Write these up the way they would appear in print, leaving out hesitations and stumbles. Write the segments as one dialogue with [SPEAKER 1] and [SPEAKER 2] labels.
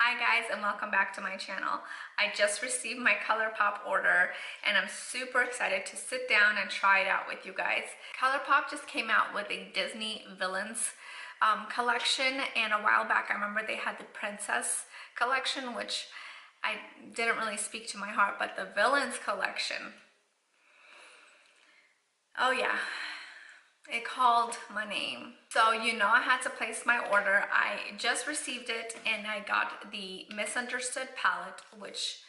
[SPEAKER 1] Hi guys, and welcome back to my channel. I just received my Colourpop order and I'm super excited to sit down and try it out with you guys. Colourpop just came out with a Disney Villains collection, and a while back I remember they had the Princess collection, which I didn't really speak to my heart, but the Villains collection, oh yeah, it called my name. So you know I had to place my order. I just received it and I got the Misunderstood palette, which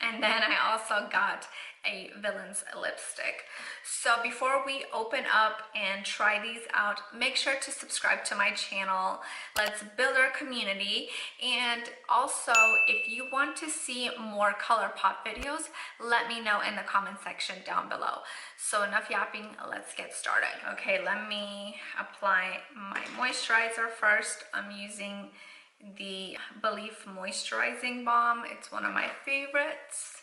[SPEAKER 1] and then I also got a Villains lipstick. So before we open up and try these out, make sure to subscribe to my channel. Let's build our community. And also, if you want to see more Colourpop videos, let me know in the comment section down below. So enough yapping, let's get started. Okay, let me apply my moisturizer first. I'm using the Belief Moisturizing Balm. It's one of my favorites.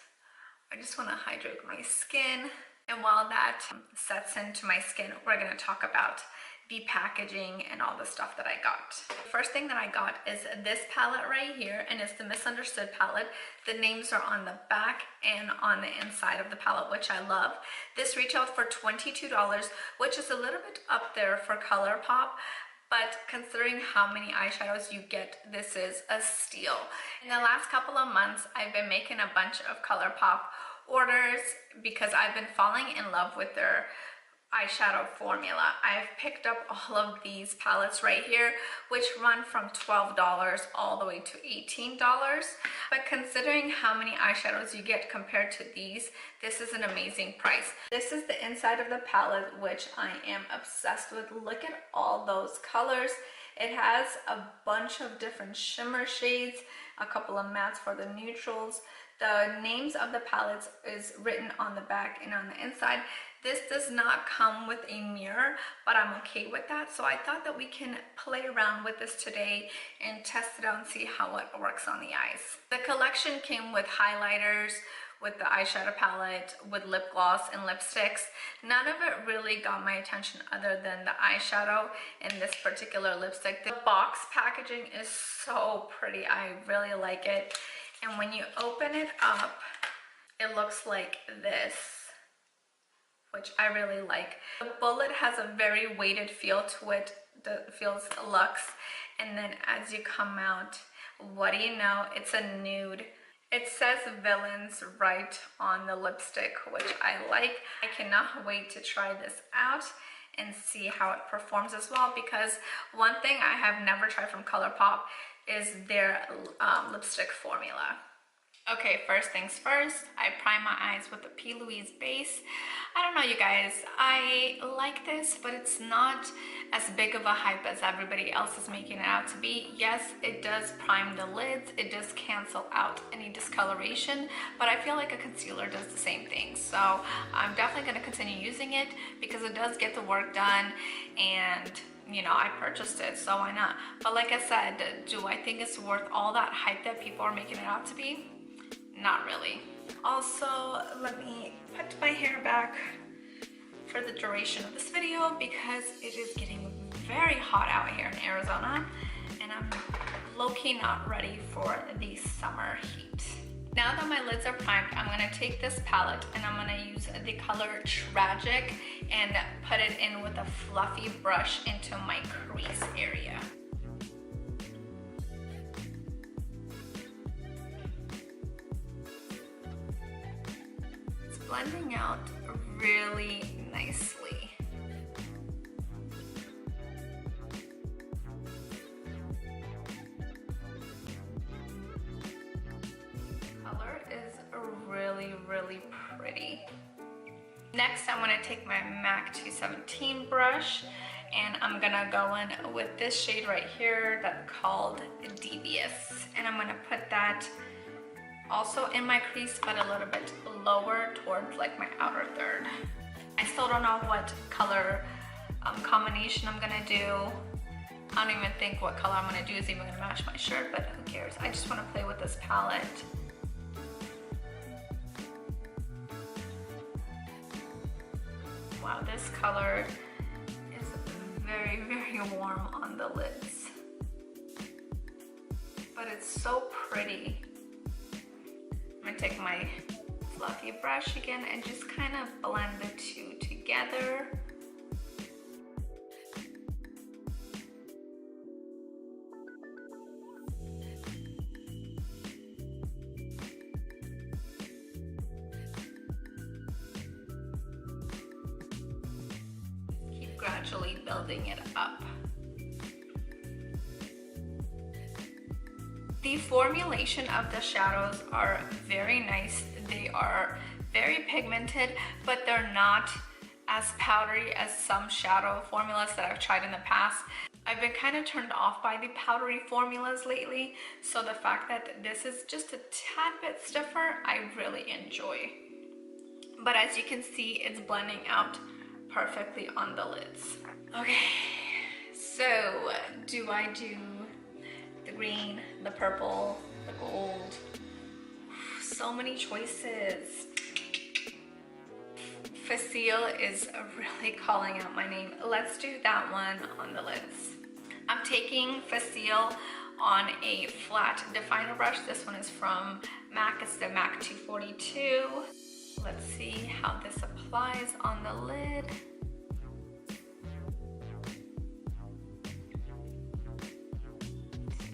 [SPEAKER 1] I just want to hydrate my skin. And while that sets into my skin, we're going to talk about the packaging and all the stuff that I got. The first thing that I got is this palette right here, and it's the Misunderstood palette. The names are on the back and on the inside of the palette, which I love. This retailed for $22, which is a little bit up there for Colourpop. But considering how many eyeshadows you get, this is a steal. In the last couple of months, I've been making a bunch of Colourpop orders because I've been falling in love with their eyeshadow formula. I've picked up all of these palettes right here, which run from $12 all the way to $18. But considering how many eyeshadows you get compared to these, this is an amazing price. This is the inside of the palette, which I am obsessed with. Look at all those colors. It has a bunch of different shimmer shades, a couple of mattes for the neutrals. The names of the palettes is written on the back and on the inside. This does not come with a mirror, but I'm okay with that. So I thought that we can play around with this today and test it out and see how it works on the eyes. The collection came with highlighters, with the eyeshadow palette, with lip gloss and lipsticks. None of it really got my attention other than the eyeshadow in this particular lipstick. The box packaging is so pretty. I really like it. And when you open it up, it looks like this, which I really like. The bullet has a very weighted feel to it. It feels luxe. And then as you come out, what do you know? It's a nude. It says Villains right on the lipstick, which I like. I cannot wait to try this out and see how it performs as well, because one thing I have never tried from Colourpop is their lipstick formula. Okay, first things first, I prime my eyes with the P. Louise base. I don't know, you guys, I like this, but it's not as big of a hype as everybody else is making it out to be. Yes, it does prime the lids, it does cancel out any discoloration, but I feel like a concealer does the same thing. So I'm definitely going to continue using it because it does get the work done, and you know, I purchased it, so why not? But like I said, do I think it's worth all that hype that people are making it out to be? Not really. Also, let me put my hair back for the duration of this video because it is getting very hot out here in Arizona, and I'm low-key not ready for the summer heat. Now that my lids are primed, I'm going to take this palette and I'm going to use the color Tragic and put it in with a fluffy brush into my crease area. It's blending out really nicely. Color is really pretty. Next, I'm going to take my MAC 217 brush and I'm going to go in with this shade right here that's called Devious, and I'm going to put that also in my crease, but a little bit lower towards like my outer third. I still don't know what color combination I'm going to do. I don't even think what color I'm going to do is even going to match my shirt, but who cares? I just want to play with this palette. Wow, this color is very warm on the lids. but it's so pretty. I'm gonna take my fluffy brush again and just kind of blend the two together. Keep gradually building it up. The formulation of the shadows are very nice. They are very pigmented, but they're not as powdery as some shadow formulas that I've tried in the past. I've been kind of turned off by the powdery formulas lately, so the fact that this is just a tad bit stiffer, I really enjoy. But as you can see, it's blending out perfectly on the lids. Okay, so do I do the green, the purple, the gold? So many choices. Facile is really calling out my name. Let's do that one on the lids. I'm taking Facile on a flat definer brush. This one is from MAC. It's the MAC 242. Let's see how this applies on the lid.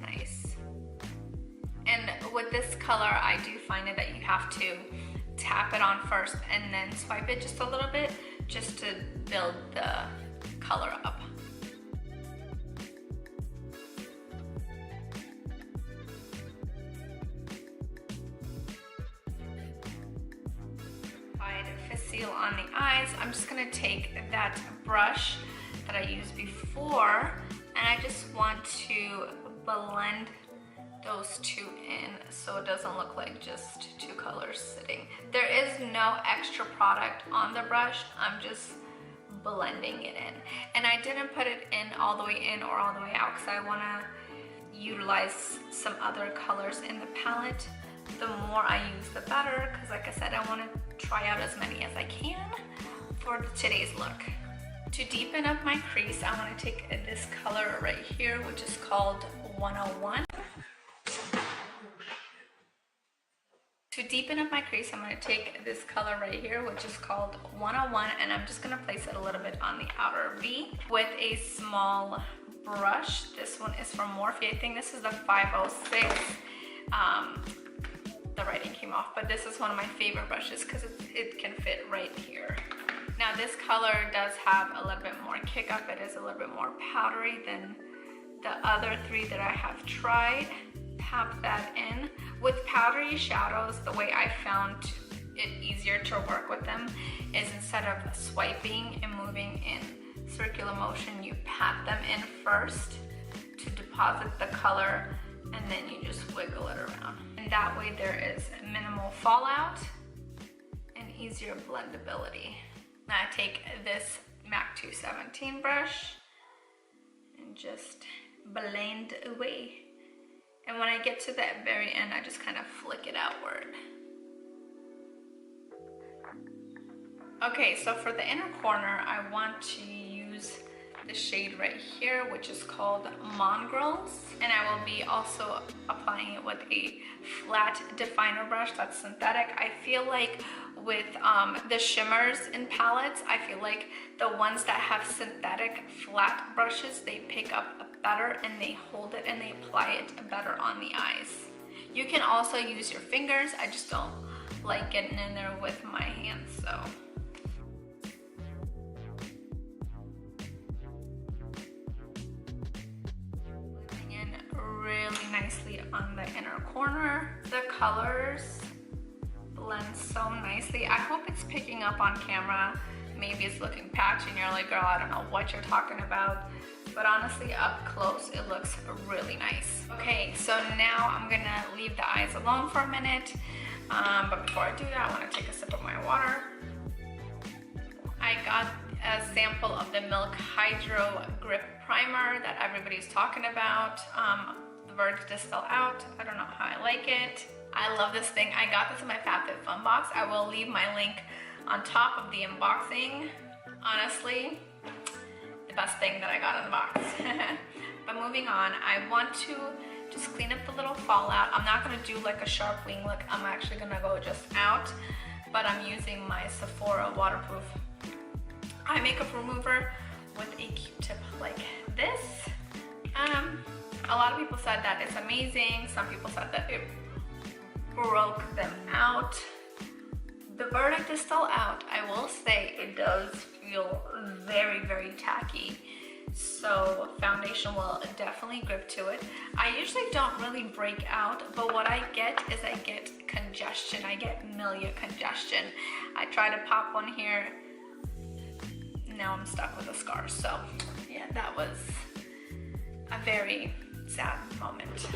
[SPEAKER 1] Nice. And with this color, I do find it that you have to tap it on first and then swipe it just a little bit just to build the color up. Facile on the eyes. I'm just gonna take that brush that I used before and I just want to blend those two in so it doesn't look like just two colors sitting. There is no extra product on the brush. I'm just blending it in. And I didn't put it in all the way in or all the way out because I want to utilize some other colors in the palette. The more I use, the better, because like I said, I want to try out as many as I can for today's look. To deepen up my crease, I want to take this color right here, which is called 101. To deepen up my crease, I'm going to take this color right here, which is called 101, and I'm just going to place it a little bit on the outer V with a small brush. This one is from Morphe. I think this is the 506. The writing came off, but this is one of my favorite brushes because it can fit right here. Now this color does have a little bit more kick up. It is a little bit more powdery than the other three that I have tried. Tap that in. With powdery shadows, the way I found it easier to work with them is instead of swiping and moving in circular motion, you pat them in first to deposit the color, and then you just wiggle it around. And that way there is minimal fallout and easier blendability. Now I take this MAC 217 brush and just blend away. And when I get to that very end, I just kind of flick it outward. Okay, so for the inner corner, I want to use the shade right here, which is called Mongrels. And I will be also applying it with a flat definer brush that's synthetic. I feel like with the shimmers in palettes, I feel like the ones that have synthetic flat brushes, they pick up better and they hold it and they apply it better on the eyes. You can also use your fingers. I just don't like getting in there with my hands, so. Blending in really nicely on the inner corner. The colors blend so nicely. I hope it's picking up on camera. Maybe it's looking patchy and you're like, girl, I don't know what you're talking about. But honestly, up close, it looks really nice. Okay, so now I'm gonna leave the eyes alone for a minute. But before I do that, I wanna take a sip of my water. I got a sample of the Milk Hydro Grip Primer that everybody's talking about. The Verge Distill Out. I don't know how I like it. I love this thing. I got this in my FabFitFun box. I will leave my link on top of the unboxing. Honestly, the best thing that I got in the box. But moving on, I want to just clean up the little fallout. I'm not gonna do like a sharp wing look. I'm actually gonna go just out, but I'm using my Sephora waterproof eye makeup remover with a Q-tip like this. A lot of people said that it's amazing. Some people said that it broke them out. The verdict is still out. I will say it does feel very, very tacky. So foundation will definitely grip to it. I usually don't really break out, but what I get is I get congestion. I get milia congestion. I try to pop one here. Now I'm stuck with a scar. So yeah, that was a very sad moment.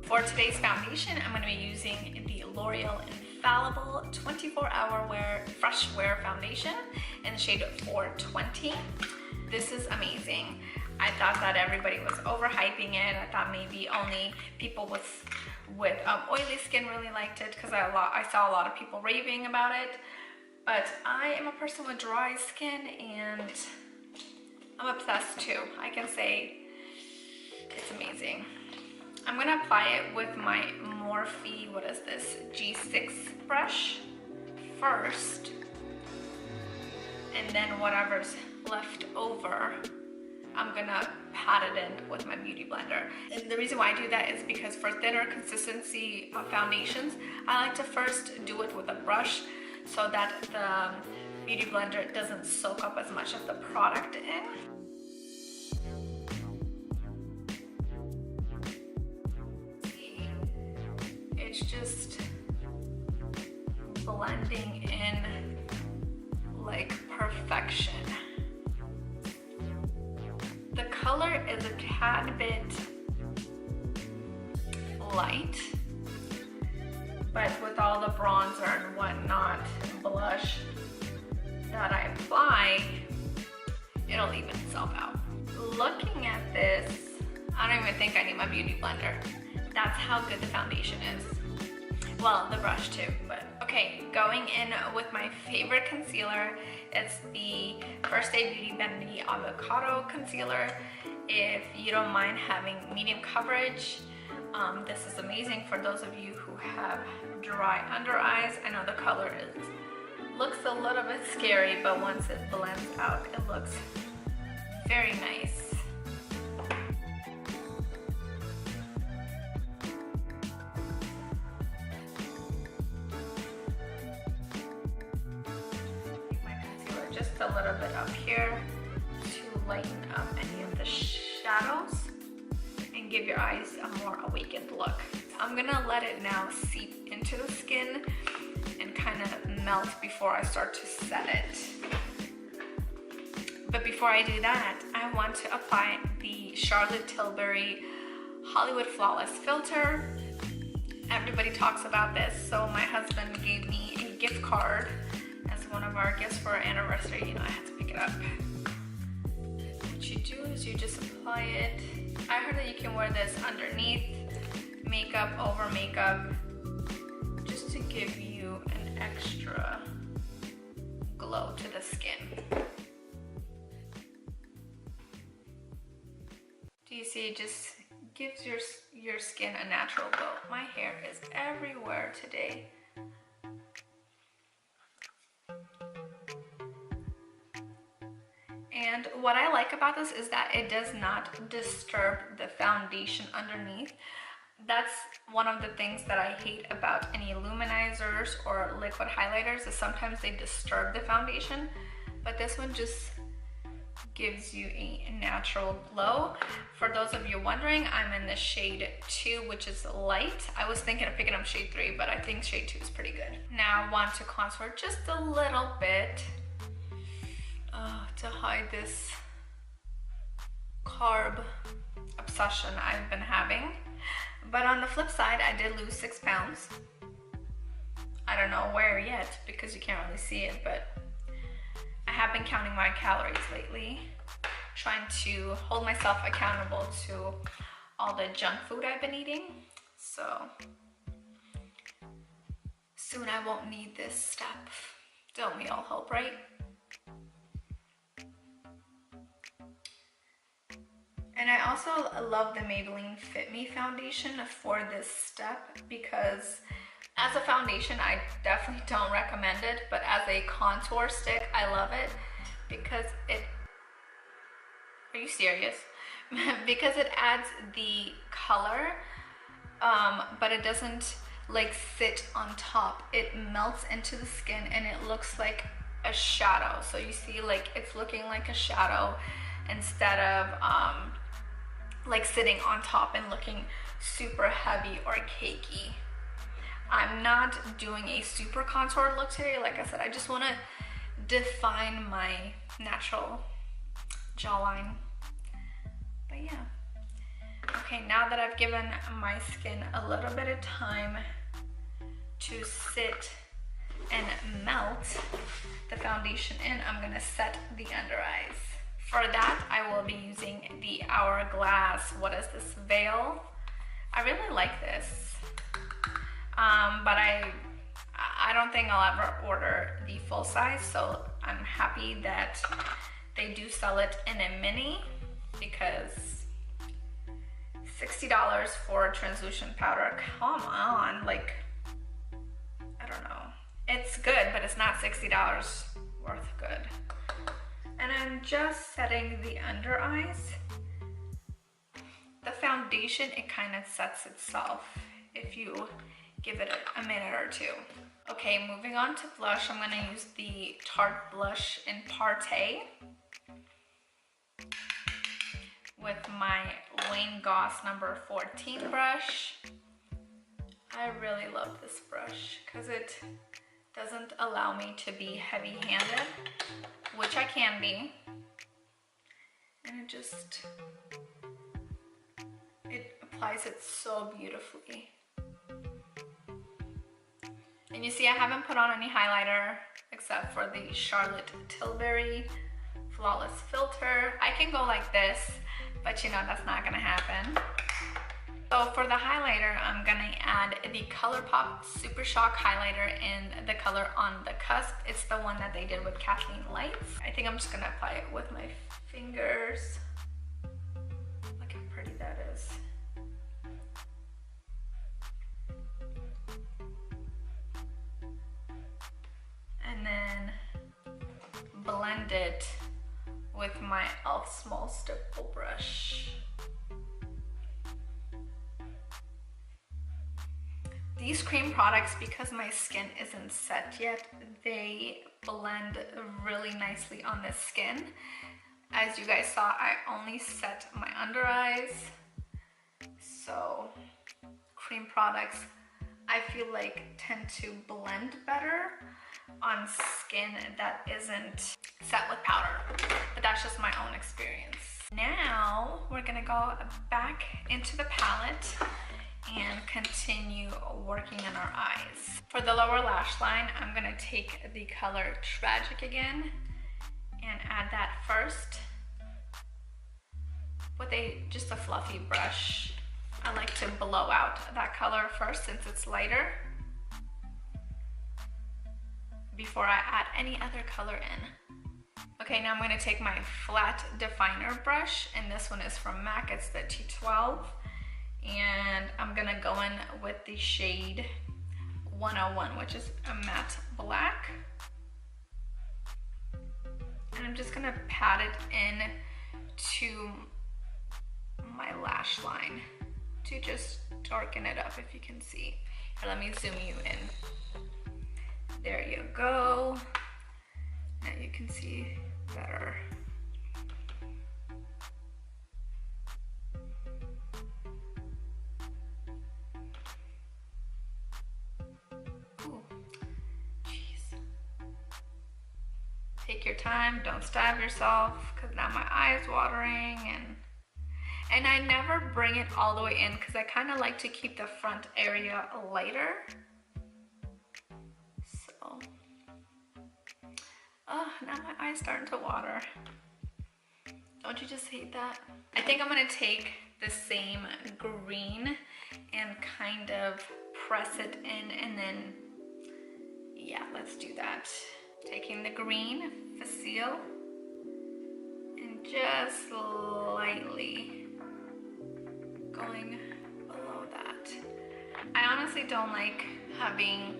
[SPEAKER 1] For today's foundation, I'm going to be using the L'Oreal Infallible 24-Hour Wear Fresh Wear Foundation in the shade 420. This is amazing. I thought that everybody was overhyping it. I thought maybe only people with oily skin really liked it, because I saw a lot of people raving about it. But I am a person with dry skin and I'm obsessed too. I can say it's amazing. I'm gonna apply it with my Morphe, what is this, G6 brush first, and then whatever's left over, I'm gonna pat it in with my beauty blender. And the reason why I do that is because for thinner consistency foundations, I like to first do it with a brush so that the beauty blender doesn't soak up as much of the product in. It's just blending in like perfection. The color is a tad bit light, but with all the bronzer and whatnot, and blush that I apply, it'll even itself out. Looking at this, I don't even think I need my beauty blender. That's how good the foundation is. Well, the brush too, but okay, going in with my favorite concealer. It's the First Aid Beauty Bendy Avocado Concealer. If you don't mind having medium coverage, this is amazing for those of you who have dry under eyes. I know the color looks a little bit scary, but once it blends out, it looks very nice. Just a little bit up here to lighten up any of the shadows and give your eyes a more awakened look. I'm gonna let it now seep into the skin and kind of melt before I start to set it. But before I do that, I want to apply the Charlotte Tilbury Hollywood Flawless Filter. Everybody talks about this, so my husband gave me a gift card as one of our gifts for our anniversary. You know, I had to pick it up. What you do is you just apply it. I heard that you can wear this underneath makeup, over makeup, just to give you an extra glow to the skin. Do you see, it just gives your skin a natural glow. My hair is everywhere today. And what I like about this is that it does not disturb the foundation underneath. That's one of the things that I hate about any illuminizers or liquid highlighters, is sometimes they disturb the foundation, but this one just gives you a natural glow. For those of you wondering, I'm in the shade 2, which is light. I was thinking of picking up shade 3, but I think shade 2 is pretty good. Now I want to contour just a little bit to hide this carb obsession I've been having. But on the flip side, I did lose 6 pounds. I don't know where yet because you can't really see it, but I have been counting my calories lately, trying to hold myself accountable to all the junk food I've been eating. So soon I won't need this stuff. Don't we all hope, right? And I also love the Maybelline Fit Me foundation for this step because as a foundation, I definitely don't recommend it, but as a contour stick, I love it because it, are you serious? Because it adds the color, but it doesn't like sit on top. It melts into the skin and it looks like a shadow. So you see, like, it's looking like a shadow instead of like sitting on top and looking super heavy or cakey. I'm not doing a super contoured look today. Like I said, I just want to define my natural jawline. But yeah. Okay, now that I've given my skin a little bit of time to sit and melt the foundation in, I'm gonna set the under eyes. For that, I will be using the Hourglass, what is this, veil? I really like this, but I don't think I'll ever order the full size, so I'm happy that they do sell it in a mini, because $60 for translucent powder, come on, like, I don't know. It's good, but it's not $60 worth good. And I'm just setting the under eyes. The foundation, it kind of sets itself if you give it a minute or two. Okay, moving on to blush, I'm gonna use the Tarte blush in Partey with my Wayne Goss number 14 brush. I really love this brush because it doesn't allow me to be heavy-handed, which I can be, and it applies it so beautifully. And you see, I haven't put on any highlighter except for the Charlotte Tilbury Flawless Filter. I can go like this, but you know that's not gonna happen. So for the highlighter, I'm gonna add the Colourpop Super Shock highlighter in the color On the Cusp. It's the one that they did with Kathleen Lights. I think I'm just gonna apply it with my fingers. Look how pretty that is. And then blend it with my e.l.f. small stipple brush. These cream products, because my skin isn't set yet, they blend really nicely on the skin. As you guys saw, I only set my under eyes. So cream products, I feel like, tend to blend better on skin that isn't set with powder. But that's just my own experience. Now we're gonna go back into the palette and continue working on our eyes. For the lower lash line, I'm gonna take the color Tragic again and add that first with just a fluffy brush. I like to blow out that color first since it's lighter before I add any other color in. Okay, now I'm gonna take my flat definer brush, and this one is from MAC, it's the T12. And I'm gonna go in with the shade 101, which is a matte black. And I'm just gonna pat it in to my lash line to just darken it up, if you can see. Here, let me zoom you in. There you go. Now you can see better. Take your time, don't stab yourself, because now my eye's watering, and I never bring it all the way in because I kind of like to keep the front area lighter. So, oh, now my eye's starting to water. Don't you just hate that? I think I'm gonna take the same green and kind of press it in, and then, yeah, let's do that. Taking the green Facile and just lightly going below that. I honestly don't like having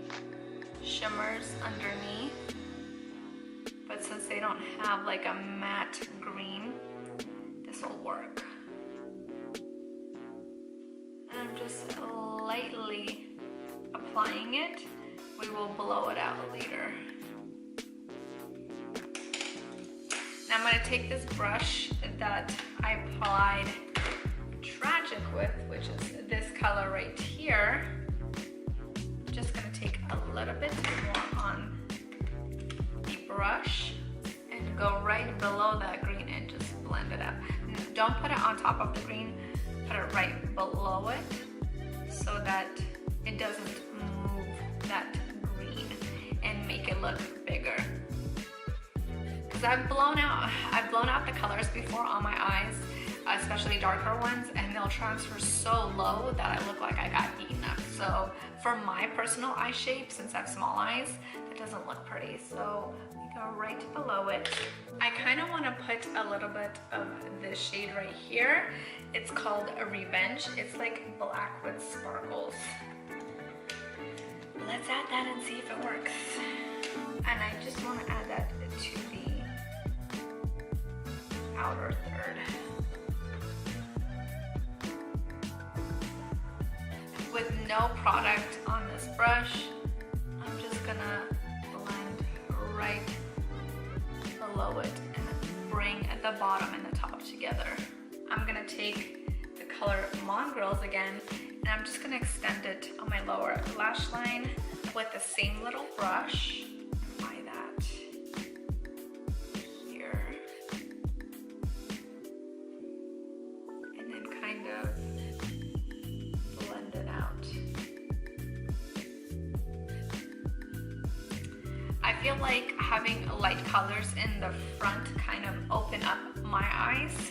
[SPEAKER 1] shimmers underneath, but since they don't have like a matte green, this will work. And I'm just lightly applying it. We will blow it out later. Now I'm going to take this brush that I applied Tragic with, which is this color right here. I'm just going to take a little bit more on the brush and go right below that green and just blend it up. Don't put it on top of the green, put it right below it so that it doesn't move that green and make it look bigger. Because I've blown out the colors before on my eyes, especially darker ones, and they'll transfer so low that I look like I got eaten up. So for my personal eye shape, since I have small eyes, it doesn't look pretty. So we go right below it. I kind of want to put a little bit of this shade right here. It's called a Revenge. It's like black with sparkles. Let's add that and see if it works. And I just want to add that to the outer third. With no product on this brush, I'm just gonna blend right below it and bring the bottom and the top together. I'm gonna take the color Mongrels again, and I'm just gonna extend it on my lower lash line with the same little brush. Apply that here. And then kind of blend it out. I feel like having light colors in the front kind of open up my eyes.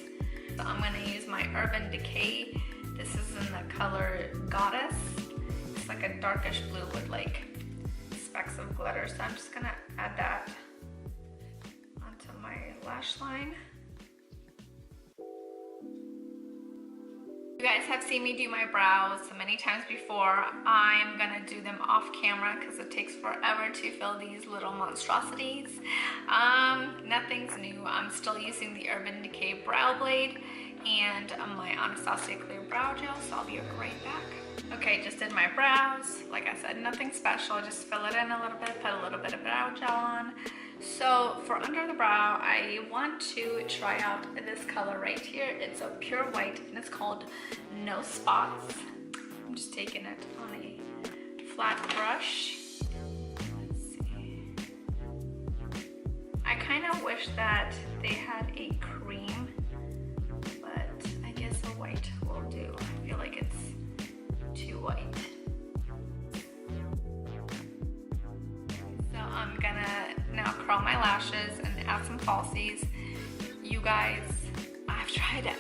[SPEAKER 1] So I'm gonna use my Urban Decay. This is in the color Goddess. It's like a darkish blue with like specks of glitter. So I'm just gonna add that onto my lash line. You guys have seen me do my brows many times before. I'm gonna do them off camera because it takes forever to fill these little monstrosities. Nothing's new. I'm still using the Urban Decay Brow Blade and my Anastasia Clear Brow Gel, so I'll be right back. Okay, just did my brows. Like I said, nothing special. Just fill it in a little bit, put a little bit of brow gel on. So for under the brow, I want to try out this color right here. It's a pure white and it's called No Spots. I'm just taking it on a flat brush. Let's see. I kind of wish that they had a cream, but I guess a white will do. I feel like it's too white. So I'm gonna now curl my lashes and add some falsies. You guys, I've tried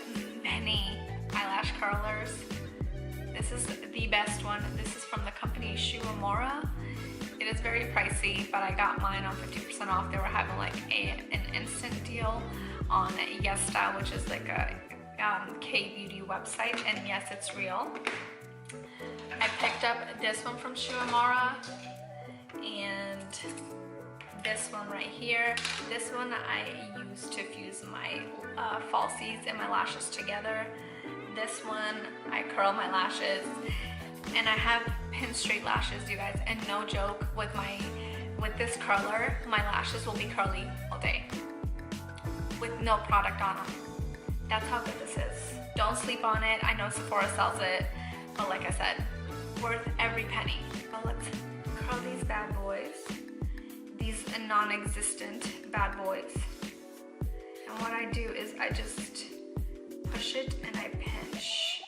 [SPEAKER 1] many eyelash curlers. This is the best one. This is from the company Shuamura. It is very pricey, but I got mine on 50% off. They were having like an instant deal on Yes Style, which is like a K-beauty website, and yes, it's real. I picked up this one from Shuamura and this one right here. This one I use to fuse my falsies and my lashes together. This one I curl my lashes, and I have pin straight lashes, you guys, and no joke, with this curler, my lashes will be curly all day with no product on them. That's how good this is. Don't sleep on it. I know Sephora sells it, but like I said, worth every penny. But let's curl these bad boys, these non-existent bad boys. And what I do is I just push it and I pinch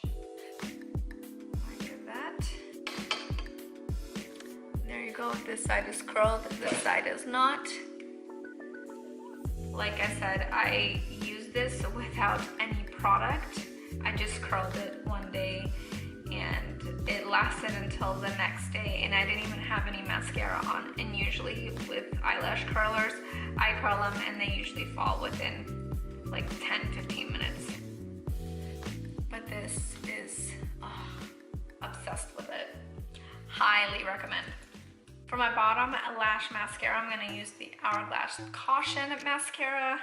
[SPEAKER 1] like that. There you go. This side is curled, this side is not. Like I said, I use this without any product. I just curled it one day and it lasted until the next day, and I didn't even have any mascara on. And usually with eyelash curlers, I curl them and they usually fall within like 10-15 minutes. But this is obsessed with it. Highly recommend. For my bottom lash mascara, I'm gonna use the Hourglass Caution mascara.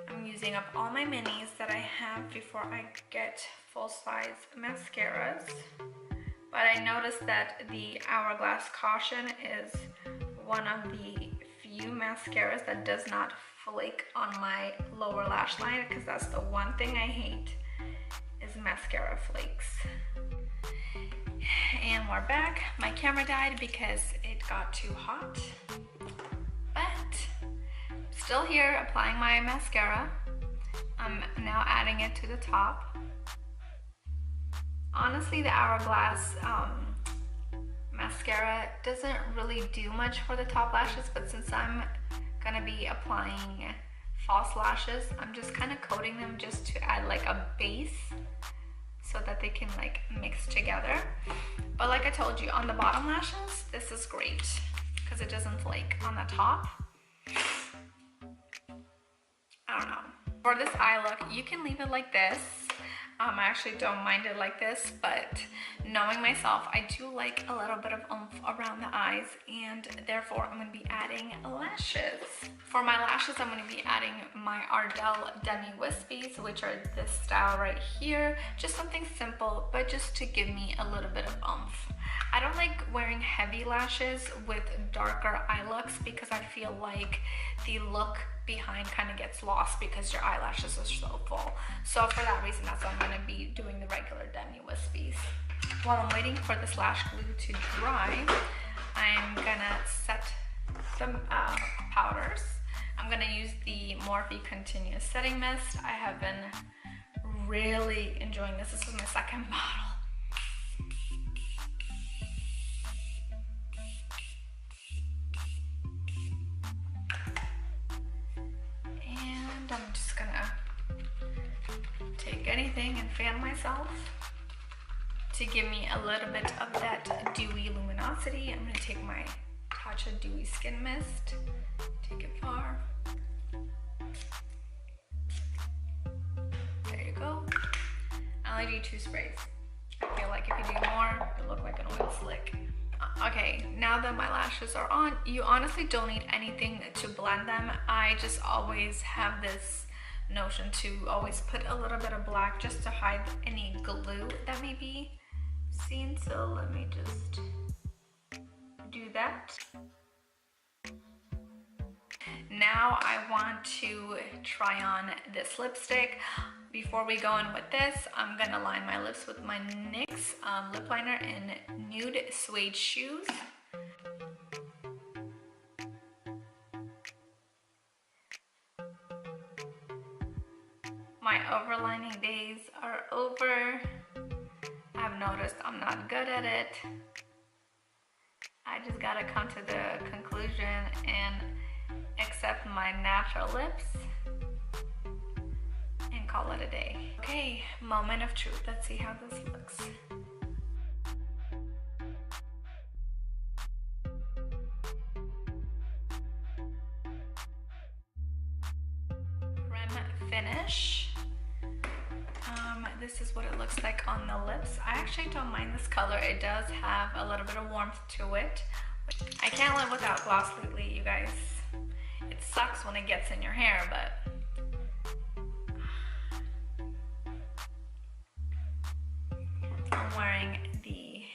[SPEAKER 1] I'm using up all my minis that I have before I get full-size mascaras. But I noticed that the Hourglass Caution is one of the few mascaras that does not flake on my lower lash line, because that's the one thing I hate is mascara flakes. And we're back. My camera died because it got too hot, but still here applying my mascara. I'm now adding it to the top. Honestly, the Hourglass mascara doesn't really do much for the top lashes, but since I'm gonna be applying false lashes, I'm just kind of coating them just to add like a base so that they can like mix together. But like I told you, on the bottom lashes, this is great because it doesn't flake on the top. I don't know. For this eye look, you can leave it like this. I actually don't mind it like this, but knowing myself, I do like a little bit of oomph around the eyes, and therefore I'm going to be adding lashes. For my lashes, I'm going to be adding my Ardell Demi Wispies, which are this style right here. Just something simple, but just to give me a little bit of oomph. I don't like wearing heavy lashes with darker eye looks because I feel like the look behind kind of gets lost because your eyelashes are so full. So for that reason, that's why I'm going to be doing the regular Demi Wispies. While I'm waiting for this lash glue to dry, I'm gonna set some powders. I'm gonna use the Morphe Continuous Setting Mist. I have been really enjoying this. This is my second bottle. And I'm just gonna take anything and fan myself to give me a little bit of that dewy luminosity. I'm gonna take my Tatcha Dewy Skin Mist, take it far. There you go. I only do 2 sprays. I feel like if you do more, it'll look like an oil slick. Okay, now that my lashes are on, you honestly don't need anything to blend them. I just always have this notion to always put a little bit of black just to hide any glue that may be seen. So let me just do that. Now I want to try on this lipstick. Before we go in with this, I'm gonna line my lips with my NYX lip liner in Nude Suede Shoes. My overlining days are over. I've noticed I'm not good at it. I just gotta come to the conclusion and accept my natural lips and call it a day. Okay, moment of truth. Let's see how this looks. Creme finish. This is what it looks like on the lips. I actually don't mind this color. It does have a little bit of warmth to it. I can't live without gloss lately, you guys. It sucks when it gets in your hair, but I'm wearing the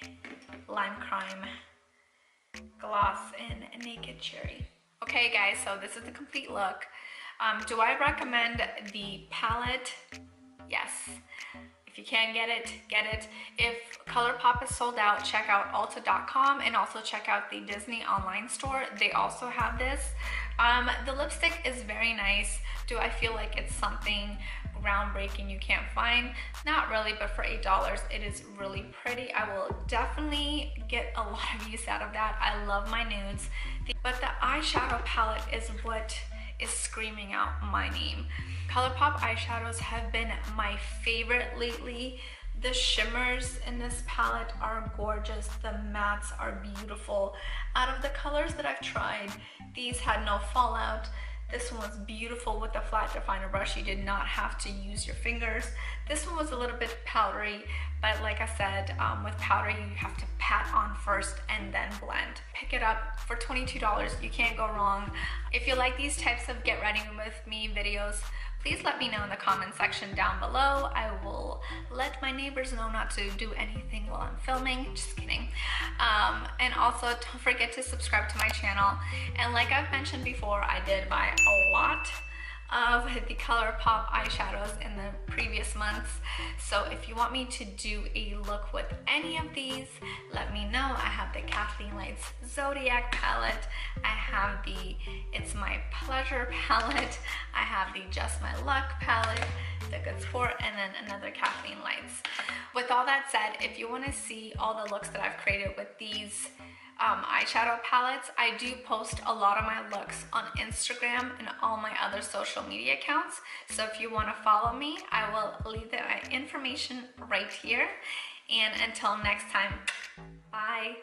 [SPEAKER 1] Lime Crime gloss in Naked Cherry. Okay guys, so this is the complete look. Do I recommend the palette? Yes. If you can get it, get it. If Colourpop is sold out, check out Ulta.com and also check out the Disney online store. They also have this. The lipstick is very nice. Do I feel like it's something groundbreaking you can't find? Not really, but for $8, it is really pretty. I will definitely get a lot of use out of that. I love my nudes. But the eyeshadow palette is what is screaming out my name. Colourpop eyeshadows have been my favorite lately. The shimmers in this palette are gorgeous. The mattes are beautiful. Out of the colors that I've tried, these had no fallout. This one was beautiful with the flat definer brush. You did not have to use your fingers. This one was a little bit powdery, but like I said, with powder you have to pat on first and then blend. Pick it up for $22. You can't go wrong. If you like these types of get ready with me videos, please let me know in the comment section down below. I will let my neighbors know not to do anything while I'm filming. Just kidding. And also don't forget to subscribe to my channel. And like I've mentioned before, I did buy a lot of the Colourpop eyeshadows in the previous months. So if you want me to do a look with any of these, let me know. I have the Kathleen Lights Zodiac palette. I have the It's My Pleasure palette. I have the Just My Luck palette, the Good Sport, and then another Kathleen Lights. With all that said, if you want to see all the looks that I've created with these eyeshadow palettes, I do post a lot of my looks on Instagram and all my other social media accounts. So if you want to follow me, I will leave the information right here. And until next time, bye.